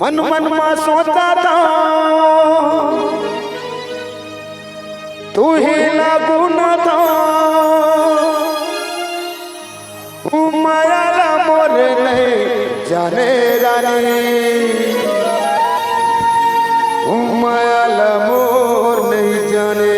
मन मन में सोचा था तू ही लागू न था माया मोर नहीं जाने रानी माया मोर नहीं जाने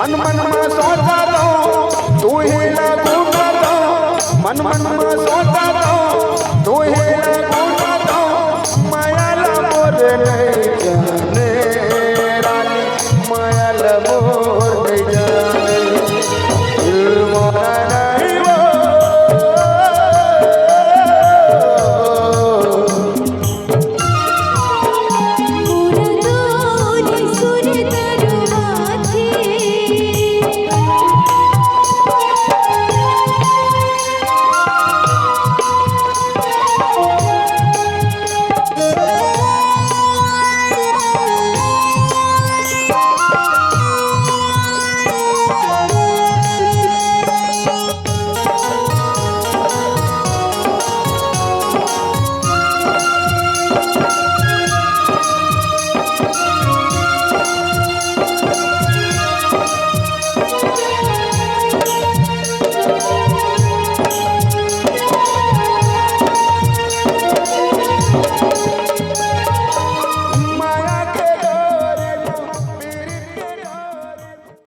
मन मन में सोचा दो तू ही लागू न दो मन मन में सोचा दो तू ही लागू न दो माया मोर नहीं जाने रानी माया मोर